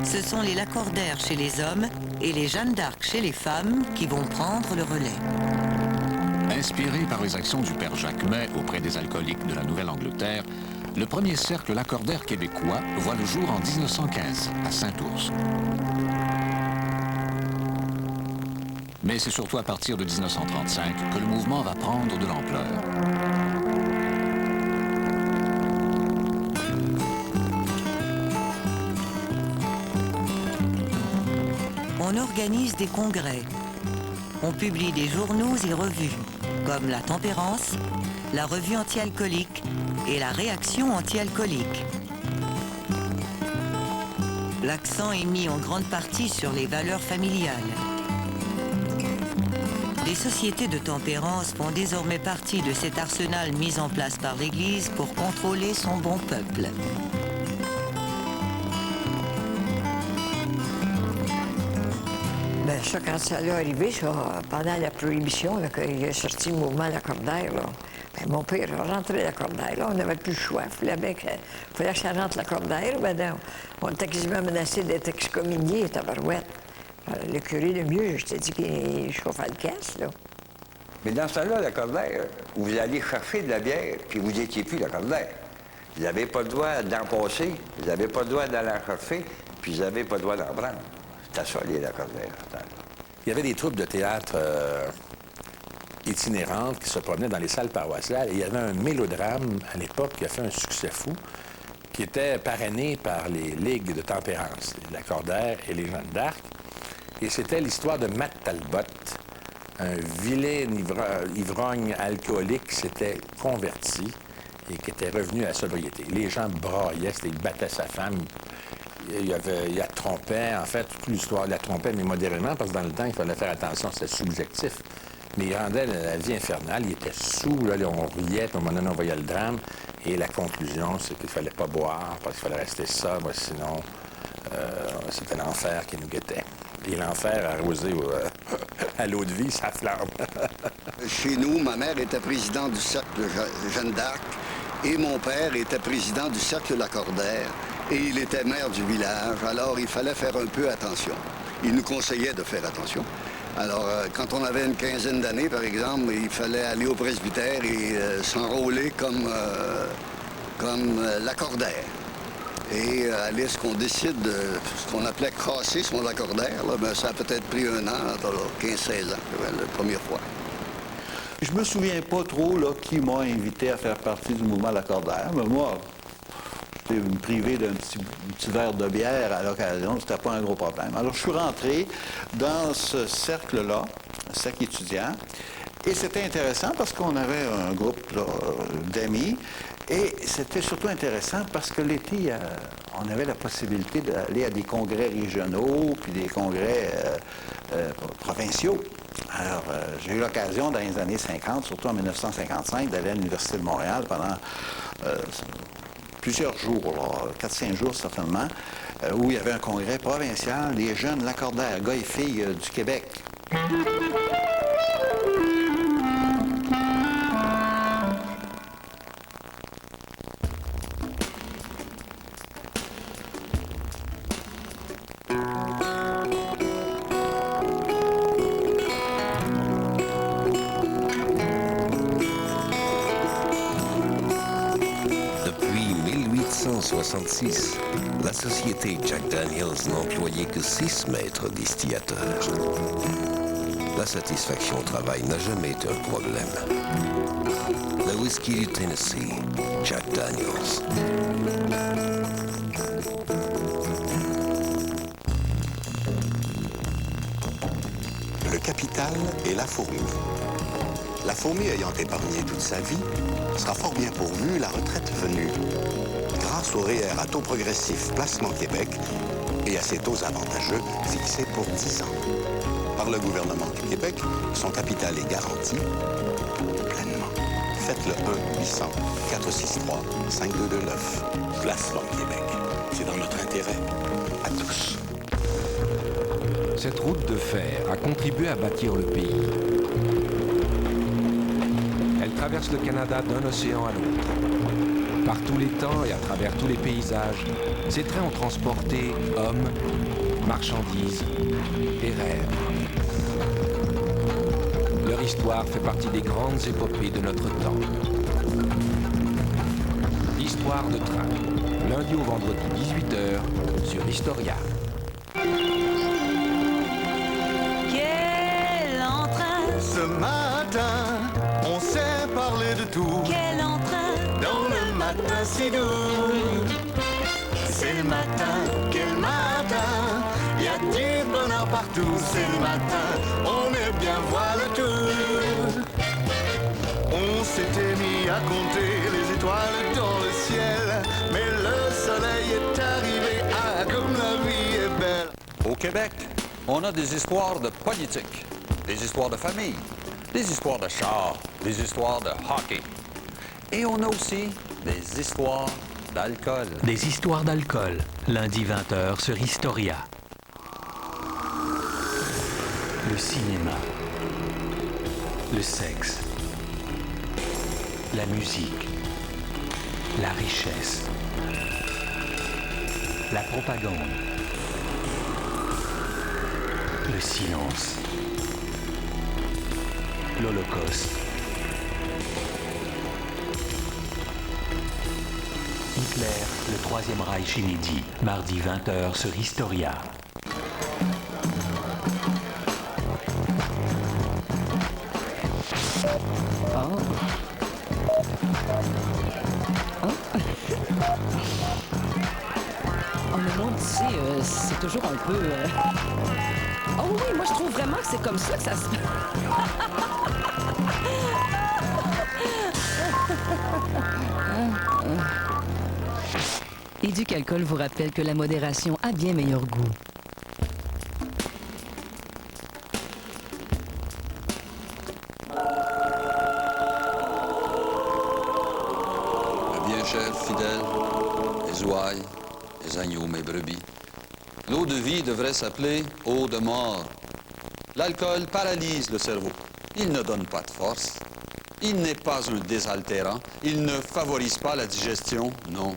Ce sont les Lacordaire chez les hommes et les Jeanne d'Arc chez les femmes qui vont prendre le relais. Inspiré par les actions du père Jacques May auprès des alcooliques de la Nouvelle-Angleterre, le premier cercle Lacordaire québécois voit le jour en 1915 à Saint-Ours. Mais c'est surtout à partir de 1935 que le mouvement va prendre de l'ampleur. On organise des congrès. On publie des journaux et revues, comme La Tempérance, la Revue anti-alcoolique et la Réaction anti-alcoolique. L'accent est mis en grande partie sur les valeurs familiales. Les sociétés de tempérance font désormais partie de cet arsenal mis en place par l'Église pour contrôler son bon peuple. Bien, ça, quand ça allait arriver, ça, pendant la prohibition, là, qu'il est sorti le mouvement Lacordaire, là, bien, mon père a rentré Lacordaire. Là, on n'avait plus le choix. Il fallait que ça rentre Lacordaire. Ben, on était quasiment menacé d'être excommuniés, tabarouette. Le curé de mieux, je t'ai dit qu'il chauffait le caisse, là. Mais dans ce temps-là, Lacordaire, vous alliez chercher de la bière, puis vous n'étiez plus Lacordaire. Vous n'avez pas le droit d'en passer, vous n'avez pas le droit d'aller en chercher, puis vous n'avez pas le droit d'en prendre. C'était ça, les Lacordaire. Il y avait des troupes de théâtre itinérantes qui se promenaient dans les salles paroissiales, et il y avait un mélodrame, à l'époque, qui a fait un succès fou, qui était parrainé par les ligues de tempérance, les Lacordaire et les Jeanne d'Arc. Et c'était l'histoire de Matt Talbot, un vilain ivrogne alcoolique qui s'était converti et qui était revenu à la sobriété. Les gens braillaient, il battait sa femme, il la trompait. En fait, toute l'histoire la trompait, mais modérément, parce que dans le temps, il fallait faire attention, c'était subjectif. Mais il rendait la vie infernale, il était saoul, là, on riait, puis à un moment donné, on voyait le drame. Et la conclusion, c'est qu'il ne fallait pas boire, parce qu'il fallait rester sobre, sinon c'était l'enfer qui nous guettait. Et l'enfer arrosé à l'eau de vie, ça flamme. Chez nous, ma mère était présidente du Cercle Jeanne d'Arc et mon père était président du Cercle Lacordaire et il était maire du village. Alors, il fallait faire un peu attention. Il nous conseillait de faire attention. Alors, quand on avait une quinzaine d'années, par exemple, il fallait aller au presbytère et s'enrôler comme Lacordaire. Et aller ce qu'on décide de ce qu'on appelait casser son Lacordaire, là, ben, ça a peut-être pris un an, 15-16 ans, la première fois. Je me souviens pas trop là, qui m'a invité à faire partie du mouvement Lacordaire, mais moi, j'étais privé d'un petit verre de bière à l'occasion, c'était pas un gros problème. Alors, je suis rentré dans ce cercle-là, cercle étudiant, et c'était intéressant parce qu'on avait un groupe d'amis. Et c'était surtout intéressant parce que l'été, on avait la possibilité d'aller à des congrès régionaux, puis des congrès provinciaux. Alors, j'ai eu l'occasion dans les années 50, surtout en 1955, d'aller à l'Université de Montréal pendant plusieurs jours, 4-5 jours certainement, où il y avait un congrès provincial des jeunes Lacordaire, gars et filles du Québec. La société Jack Daniels n'employait que 6 maîtres distillateurs. La satisfaction au travail n'a jamais été un problème. Le whisky du Tennessee, Jack Daniels. Le capital est la fourmi. La fourmi ayant épargné toute sa vie sera fort bien pourvue la retraite venue. Grâce au REER à taux progressif Placement Québec et à ses taux avantageux fixés pour 10 ans. Par le gouvernement du Québec, son capital est garanti pleinement. Faites le 1-800-463-5229. Placement Québec. C'est dans notre intérêt, à tous. Cette route de fer a contribué à bâtir le pays. Elle traverse le Canada d'un océan à l'autre. Par tous les temps et à travers tous les paysages, ces trains ont transporté hommes, marchandises et rêves. Leur histoire fait partie des grandes épopées de notre temps. Histoire de train, lundi au vendredi 18h sur Historia. Quel entrain! Ce matin, on s'est parlé de tout. Quel entrain! Dans le matin si doux. C'est le matin, quel matin! Y a du bonheur partout. C'est le matin, on est bien voilà tout. On s'était mis à compter les étoiles dans le ciel, mais le soleil est arrivé. Ah, comme la vie est belle. Au Québec, on a des histoires de politique, des histoires de famille, des histoires de chars, des histoires de hockey. Et on a aussi des histoires d'alcool. Des histoires d'alcool, lundi 20h sur Historia. Le cinéma, le sexe, la musique, la richesse, la propagande, le silence, l'Holocauste, Hitler, le Troisième Reich inédit, mardi 20h sur Historia. Oh, le monde ici, c'est toujours un peu... Oh oui, moi je trouve vraiment que c'est comme ça que ça se... Éducalcool vous rappelle que la modération a bien meilleur goût. Mes bien chers fidèles, les ouailles, les agneaux, mes brebis, l'eau de vie devrait s'appeler eau de mort. L'alcool paralyse le cerveau. Il ne donne pas de force. Il n'est pas un désaltérant. Il ne favorise pas la digestion, non.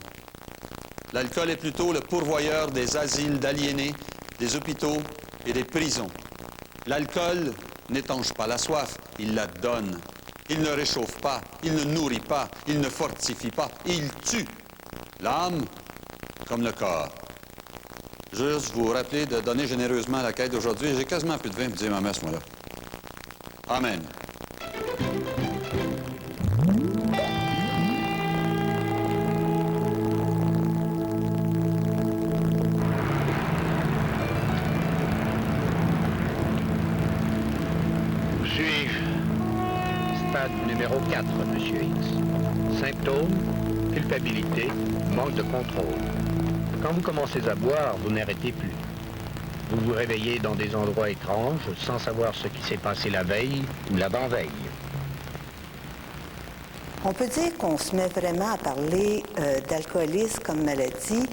L'alcool est plutôt le pourvoyeur des asiles d'aliénés, des hôpitaux et des prisons. L'alcool n'étanche pas la soif, il la donne. Il ne réchauffe pas, il ne nourrit pas, il ne fortifie pas, il tue. L'âme comme le corps. Juste vous rappeler de donner généreusement à la quête d'aujourd'hui. J'ai quasiment plus de vin pour dire ma messe, moi, là. Amen. Où suis-je? Stade numéro 4, Monsieur X. Symptômes, culpabilité, manque de contrôle. Quand vous commencez à boire, vous n'arrêtez plus. Vous vous réveillez dans des endroits étranges, sans savoir ce qui s'est passé la veille ou l'avant-veille. On peut dire qu'on se met vraiment à parler d'alcoolisme comme maladie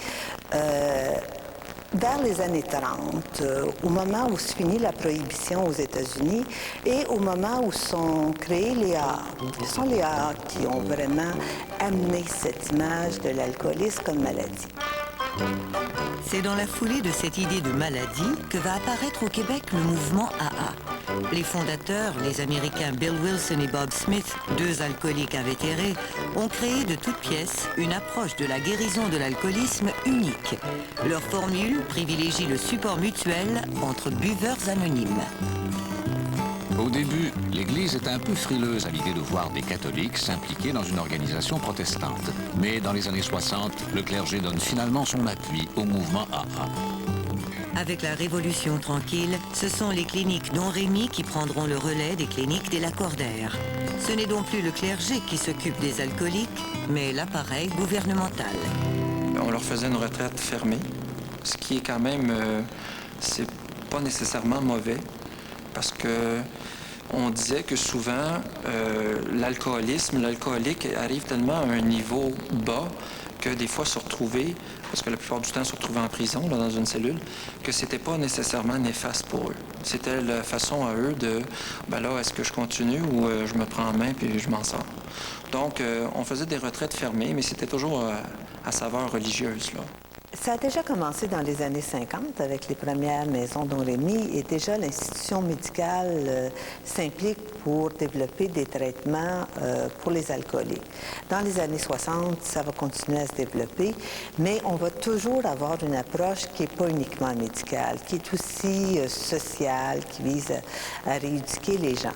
vers les années 30, au moment où se finit la prohibition aux États-Unis et au moment où sont créés les AA. Ce sont les AA qui ont vraiment amené cette image de l'alcoolisme comme maladie. C'est dans la foulée de cette idée de maladie que va apparaître au Québec le mouvement AA. Les fondateurs, les Américains Bill Wilson et Bob Smith, deux alcooliques invétérés, ont créé de toutes pièces une approche de la guérison de l'alcoolisme unique. Leur formule privilégie le support mutuel entre buveurs anonymes. Au début, l'Église était un peu frileuse à l'idée de voir des catholiques s'impliquer dans une organisation protestante. Mais dans les années 60, le clergé donne finalement son appui au mouvement AA. Avec la Révolution tranquille, ce sont les cliniques Don Rémy qui prendront le relais des cliniques des Lacordaire. Ce n'est donc plus le clergé qui s'occupe des alcooliques, mais l'appareil gouvernemental. On leur faisait une retraite fermée, ce qui est quand même, c'est pas nécessairement mauvais, parce que on disait que souvent, l'alcoolique arrive tellement à un niveau bas que des fois se retrouver, parce que la plupart du temps se retrouver en prison, là, dans une cellule, que c'était pas nécessairement néfaste pour eux. C'était la façon à eux de, ben là, est-ce que je continue ou je me prends en main puis je m'en sors. Donc, on faisait des retraites fermées, mais c'était toujours à saveur religieuse, là. Ça a déjà commencé dans les années 50 avec les premières maisons Don Rémy et déjà l'institution médicale s'implique pour développer des traitements pour les alcooliques. Dans les années 60, ça va continuer à se développer, mais on va toujours avoir une approche qui n'est pas uniquement médicale, qui est aussi sociale, qui vise à rééduquer les gens.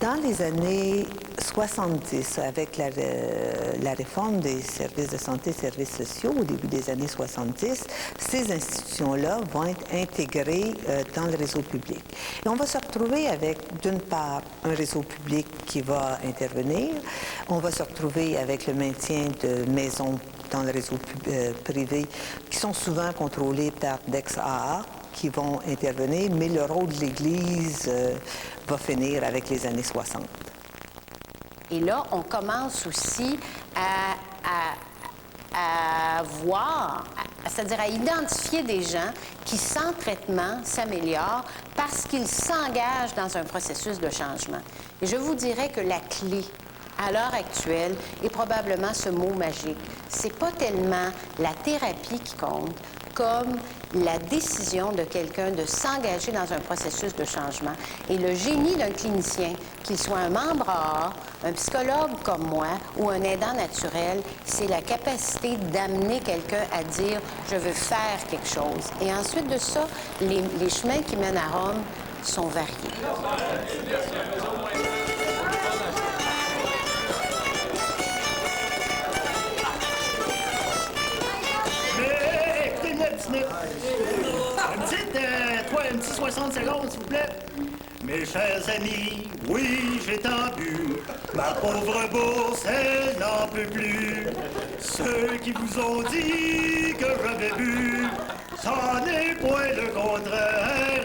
Dans les années 70, avec la réforme des services de santé et services sociaux au début des années 70, ces institutions-là vont être intégrées dans le réseau public. Et on va se retrouver avec, d'une part, un réseau public qui va intervenir. On va se retrouver avec le maintien de maisons dans le réseau privé qui sont souvent contrôlées par d'ex-AA qui vont intervenir, mais le rôle de l'Église va finir avec les années 60. Et là, on commence aussi à voir, c'est-à-dire à identifier des gens qui, sans traitement, s'améliorent parce qu'ils s'engagent dans un processus de changement. Et je vous dirais que la clé, à l'heure actuelle, est probablement ce mot magique. C'est pas tellement la thérapie qui compte, comme la décision de quelqu'un de s'engager dans un processus de changement. Et le génie d'un clinicien, qu'il soit un membre AA, un psychologue comme moi ou un aidant naturel, c'est la capacité d'amener quelqu'un à dire « je veux faire quelque chose ». Et ensuite de ça, les chemins qui mènent à Rome sont variés. 60 secondes, s'il vous plaît. Mes chers amis, oui, j'ai tant bu. Ma pauvre bourse, elle n'en peut plus. Ceux qui vous ont dit que j'avais bu, c'en est point le contraire.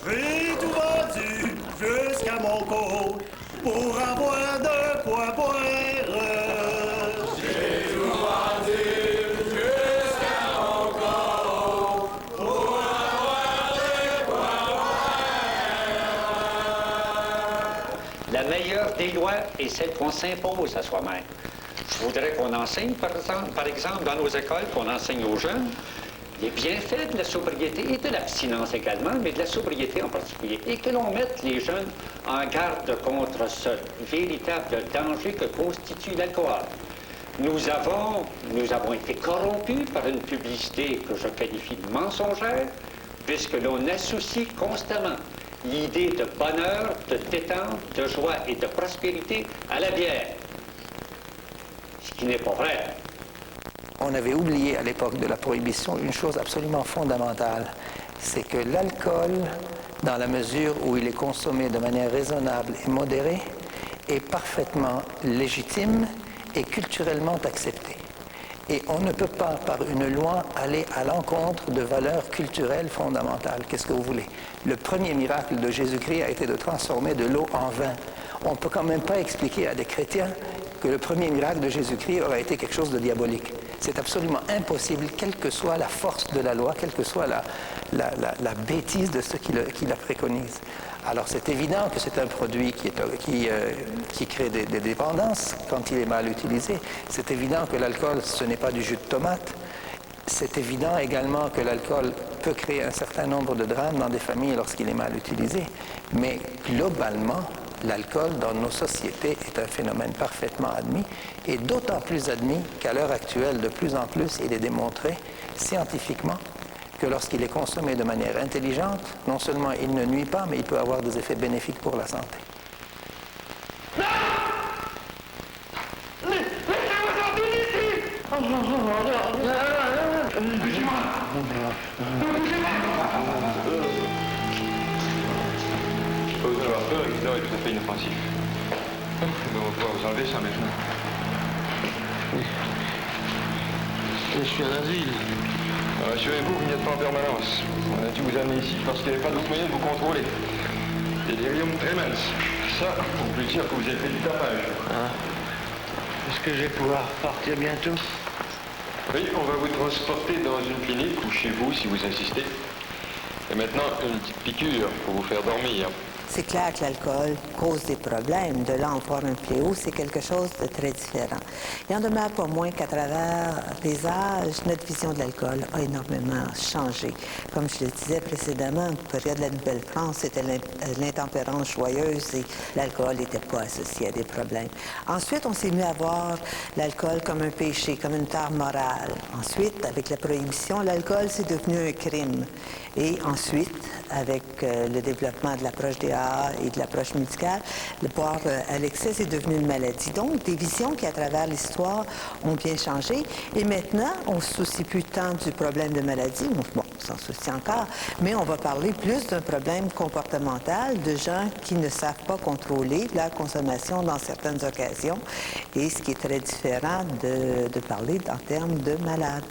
J'ai tout vendu jusqu'à mon côte pour avoir de quoi boire. J'ai tout vendu jusqu'à mon côte pour avoir de quoi boire. La meilleure des lois est celle qu'on s'impose à soi-même. Je voudrais qu'on enseigne, par exemple, dans nos écoles, qu'on enseigne aux jeunes les bienfaits de la sobriété et de l'abstinence également, mais de la sobriété en particulier, et que l'on mette les jeunes en garde contre ce véritable danger que constitue l'alcool. Nous avons été corrompus par une publicité que je qualifie de mensongère, puisque l'on associe constamment l'idée de bonheur, de détente, de joie et de prospérité à la bière. Ce qui n'est pas vrai. On avait oublié à l'époque de la prohibition une chose absolument fondamentale, c'est que l'alcool, dans la mesure où il est consommé de manière raisonnable et modérée, est parfaitement légitime et culturellement accepté. Et on ne peut pas, par une loi, aller à l'encontre de valeurs culturelles fondamentales. Qu'est-ce que vous voulez? Le premier miracle de Jésus-Christ a été de transformer de l'eau en vin. On ne peut quand même pas expliquer à des chrétiens que le premier miracle de Jésus-Christ aurait été quelque chose de diabolique. C'est absolument impossible, quelle que soit la force de la loi, quelle que soit la bêtise de ceux qui la préconisent. Alors c'est évident que c'est un produit qui crée des dépendances quand il est mal utilisé. C'est évident que l'alcool, ce n'est pas du jus de tomate. C'est évident également que l'alcool peut créer un certain nombre de drames dans des familles lorsqu'il est mal utilisé. Mais globalement, l'alcool dans nos sociétés est un phénomène parfaitement admis et d'autant plus admis qu'à l'heure actuelle, de plus en plus, il est démontré scientifiquement que lorsqu'il est consommé de manière intelligente, non seulement il ne nuit pas, mais il peut avoir des effets bénéfiques pour la santé. Pas besoin d'avoir peur, Hitler est tout à fait inoffensif. On va pouvoir vous enlever ça maintenant. Oui. Je suis en asile. Rassurez-vous, vous n'y êtes pas en permanence. On a dû vous amener ici parce qu'il n'y avait pas d'autre moyen de vous contrôler. Delirium tremens. Ça, on peut dire que vous avez fait du tapage. Ah. Est-ce que je vais pouvoir partir bientôt? Oui, on va vous transporter dans une clinique ou chez vous si vous insistez. Et maintenant, une petite piqûre pour vous faire dormir. C'est clair que l'alcool cause des problèmes. De là en voir un fléau, c'est quelque chose de très différent. Il en demeure pas moins qu'à travers les âges, notre vision de l'alcool a énormément changé. Comme je le disais précédemment, la période de la Nouvelle-France, c'était l'intempérance joyeuse et l'alcool n'était pas associé à des problèmes. Ensuite, on s'est mis à voir l'alcool comme un péché, comme une tare morale. Ensuite, avec la prohibition, l'alcool, c'est devenu un crime. Et ensuite, avec le développement de l'approche des arts et de l'approche médicale, le boire à l'excès, c'est devenu une maladie. Donc, des visions qui, à travers l'histoire, ont bien changé. Et maintenant, on ne se soucie plus tant du problème de maladie. Bon, on s'en soucie encore, mais on va parler plus d'un problème comportemental de gens qui ne savent pas contrôler leur consommation dans certaines occasions. Et ce qui est très différent de parler en termes de malades.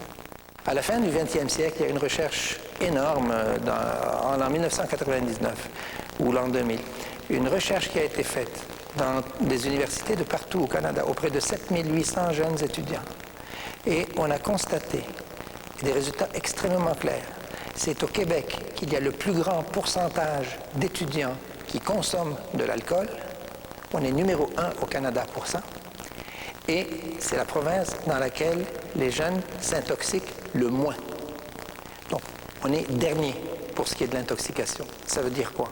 À la fin du 20e siècle, il y a une recherche énorme en 1999 ou l'an 2000. Une recherche qui a été faite dans des universités de partout au Canada auprès de 7800 jeunes étudiants. Et on a constaté des résultats extrêmement clairs. C'est au Québec qu'il y a le plus grand pourcentage d'étudiants qui consomment de l'alcool. On est numéro 1 au Canada pour ça. Et c'est la province dans laquelle les jeunes s'intoxiquent le moins. Donc, on est dernier pour ce qui est de l'intoxication. Ça veut dire quoi?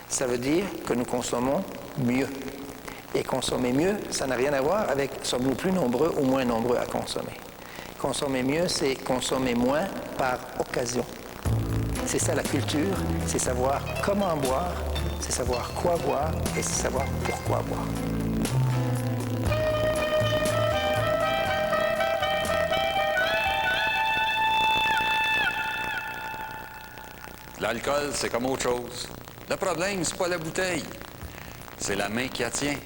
Ça veut dire que nous consommons mieux. Et consommer mieux, ça n'a rien à voir avec sommes-nous plus nombreux ou moins nombreux à consommer. Consommer mieux, c'est consommer moins par occasion. C'est ça la culture, c'est savoir comment boire, c'est savoir quoi boire et c'est savoir pourquoi boire. L'alcool, c'est comme autre chose. Le problème, c'est pas la bouteille. C'est la main qui la tient.